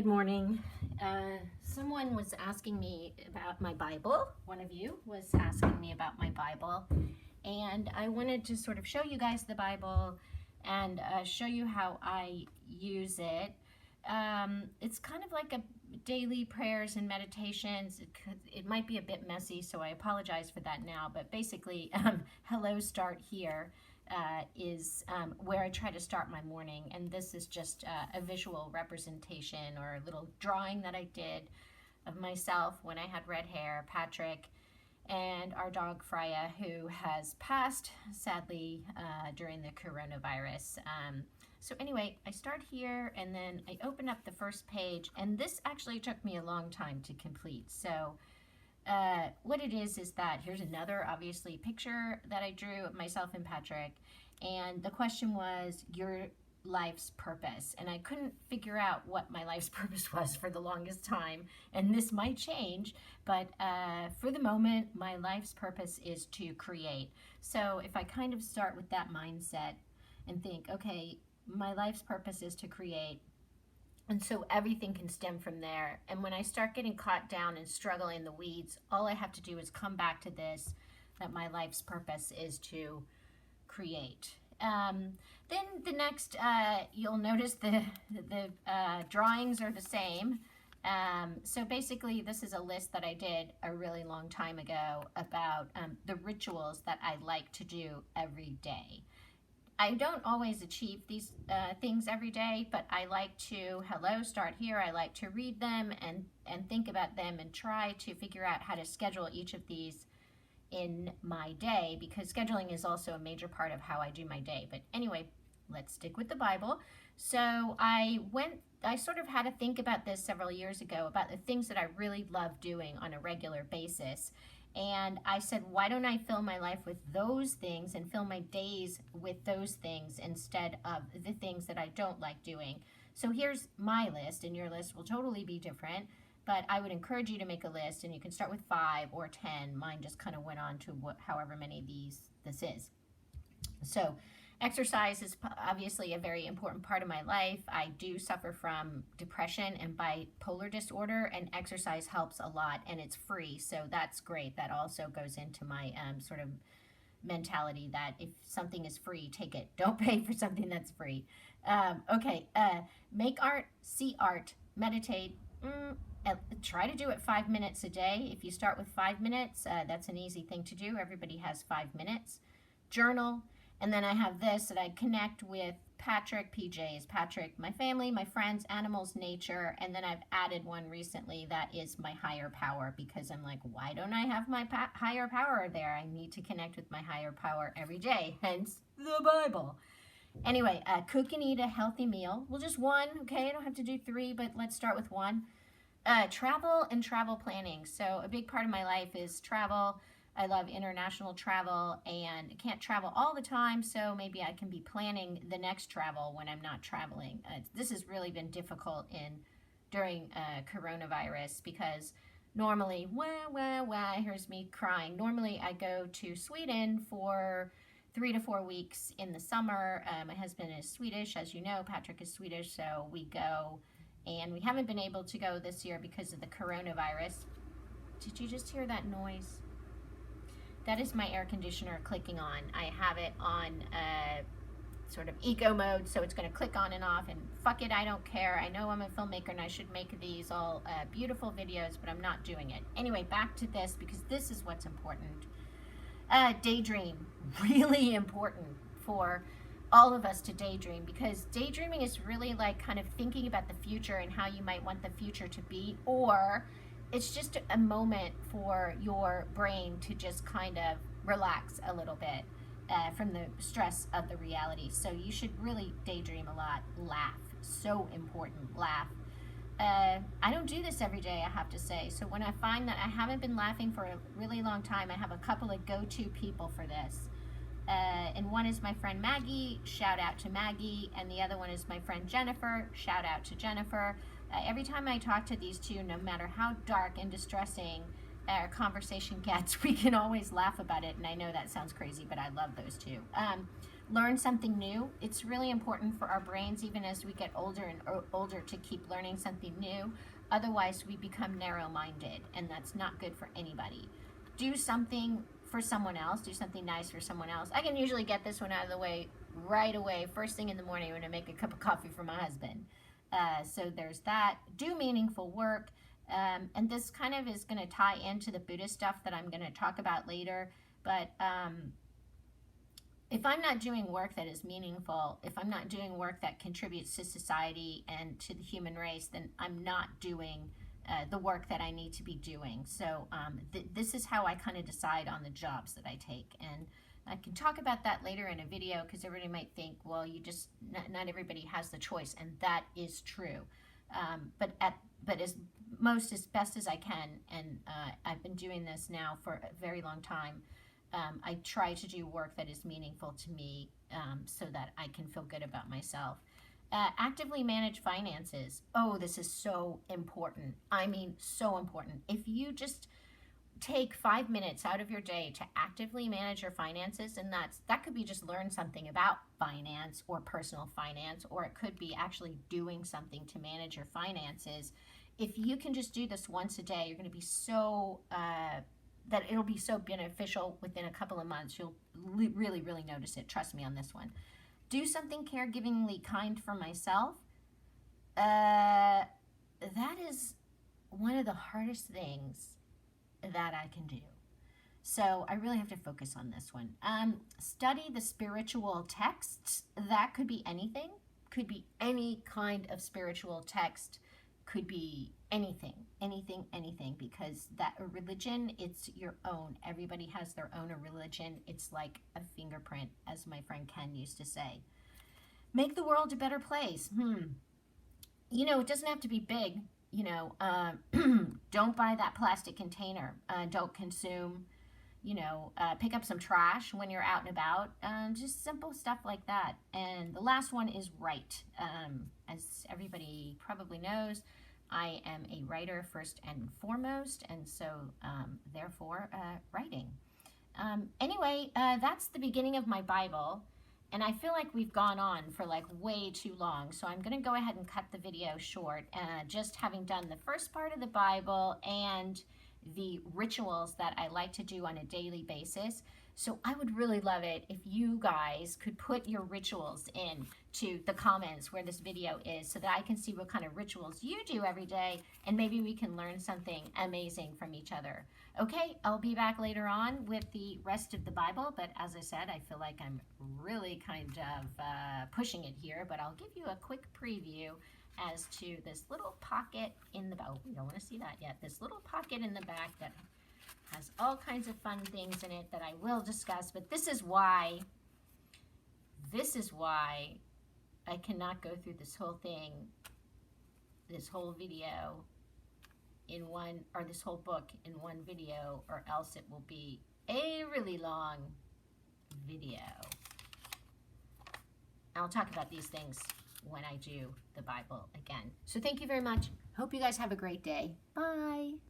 Good morning. Someone was asking me about my Bible. One of you was asking me about my Bible. And I wanted to sort of show you guys the Bible and show you how I use it. It's kind of like a daily prayers and meditations. It might be a bit messy, so I apologize for that now. But basically, hello, start here. Is where I try to start my morning, and this is just a visual representation or a little drawing that I did of myself when I had red hair, Patrick, and our dog Freya, who has passed sadly during the coronavirus. So anyway, I start here and then I open up the first page, and this actually took me a long time to complete. So what it is that here's another obviously picture that I drew of myself and Patrick, and the question was your life's purpose, and I couldn't figure out what my life's purpose was for the longest time, and this might change, but for the moment my life's purpose is to create. So if I kind of start with that mindset and think, okay, my life's purpose is to create, and so everything can stem from there. And when I start getting caught down and struggling in the weeds, all I have to do is come back to this, that my life's purpose is to create. Then the next, you'll notice the drawings are the same. So basically, this is a list that I did a really long time ago about the rituals that I like to do every day. I don't always achieve these things every day, but I like to, start here. I like to read them and think about them and try to figure out how to schedule each of these in my day, because scheduling is also a major part of how I do my day. But anyway, let's stick with the Bible. So I sort of had to think about this several years ago, about the things that I really love doing on a regular basis. And I said, why don't I fill my life with those things and fill my days with those things instead of the things that I don't like doing? So here's my list, and your list will totally be different, but I would encourage you to make a list, and you can start with 5 or 10. Mine just kind of went on to however many this is. So exercise is obviously a very important part of my life. I do suffer from depression and bipolar disorder, and exercise helps a lot, and it's free, so that's great. That also goes into my sort of mentality that if something is free, take it. Don't pay for something that's free. Make art, see art, meditate. Try to do it 5 minutes a day. If you start with 5 minutes, that's an easy thing to do. Everybody has 5 minutes. Journal. And then I have this that I connect with Patrick, PJs, Patrick, my family, my friends, animals, nature. And then I've added one recently that is my higher power, because I'm like, why don't I have my higher power there? I need to connect with my higher power every day, hence the Bible. Anyway, cook and eat a healthy meal. Well, just one, okay? I don't have to do 3, but let's start with 1. Travel and travel planning. So a big part of my life is travel. I love international travel, and can't travel all the time, so maybe I can be planning the next travel when I'm not traveling. This has really been difficult during coronavirus, because normally, here's me crying. Normally I go to Sweden for 3 to 4 weeks in the summer. My husband is Swedish, as you know. Patrick is Swedish, so we go, and we haven't been able to go this year because of the coronavirus. Did you just hear that noise? That is my air conditioner clicking on. I have it on sort of eco mode, so it's going to click on and off, and fuck it, I don't care. I know I'm a filmmaker and I should make these all beautiful videos, but I'm not doing it. Anyway, back to this, because this is what's important. Daydream. Really important for all of us to daydream, because daydreaming is really like kind of thinking about the future and how you might want the future to be, or it's just a moment for your brain to just kind of relax a little bit from the stress of the reality. So you should really daydream a lot. Laugh. So important. Laugh. I don't do this every day, I have to say. So when I find that I haven't been laughing for a really long time, I have a couple of go-to people for this. And one is my friend Maggie, shout out to Maggie, and the other one is my friend Jennifer, shout out to Jennifer. Every time I talk to these two, no matter how dark and distressing our conversation gets, we can always laugh about it, and I know that sounds crazy, but I love those two. learn something new. It's really important for our brains, even as we get older and older, to keep learning something new. Otherwise, we become narrow-minded, and that's not good for anybody. Do something for someone else. Do something nice for someone else. I can usually get this one out of the way right away, first thing in the morning when I make a cup of coffee for my husband. So there's that. Do meaningful work. And this kind of is going to tie into the Buddhist stuff that I'm going to talk about later. But if I'm not doing work that is meaningful, if I'm not doing work that contributes to society and to the human race, then I'm not doing the work that I need to be doing. So this is how I kind of decide on the jobs that I take. And I can talk about that later in a video, because everybody might think, well, you just, not everybody has the choice, and that is true. But as best as I can, and I've been doing this now for a very long time, I try to do work that is meaningful to me, so that I can feel good about myself. Actively manage finances. Oh, this is so important. I mean, so important. If you just take 5 minutes out of your day to actively manage your finances, and that could be just learn something about finance or personal finance, or it could be actually doing something to manage your finances. If you can just do this once a day, you're going to be so that it'll be so beneficial. Within a couple of months, you'll really, really notice it. Trust me on this one. Do something caregivingly kind for myself. That is one of the hardest things that I can do. So I really have to focus on this one. Study the spiritual texts. That could be anything. Could be any kind of spiritual text. Could be anything, because that religion, it's your own. Everybody has their own religion. It's like a fingerprint, as my friend Ken used to say. Make the world a better place. You know, it doesn't have to be big. You know, don't buy that plastic container. Don't consume. You know, pick up some trash when you're out and about. Just simple stuff like that. And the last one is write. As everybody probably knows, I am a writer first and foremost, and so therefore writing. Anyway, that's the beginning of my Bible. And I feel like we've gone on for like way too long, so I'm going to go ahead and cut the video short, just having done the first part of the Bible and the rituals that I like to do on a daily basis. So I would really love it if you guys could put your rituals in to the comments where this video is, so that I can see what kind of rituals you do every day, and maybe we can learn something amazing from each other. Okay, I'll be back later on with the rest of the Bible, but as I said, I feel like I'm really kind of pushing it here, but I'll give you a quick preview as to this little pocket in the back. Oh, we don't want to see that yet. This little pocket in the back that has all kinds of fun things in it that I will discuss, but this is why I cannot go through this whole thing, this whole video in one, or this whole book in one video, or else it will be a really long video. I'll talk about these things when I do the Bible again. So thank you very much. Hope you guys have a great day. Bye.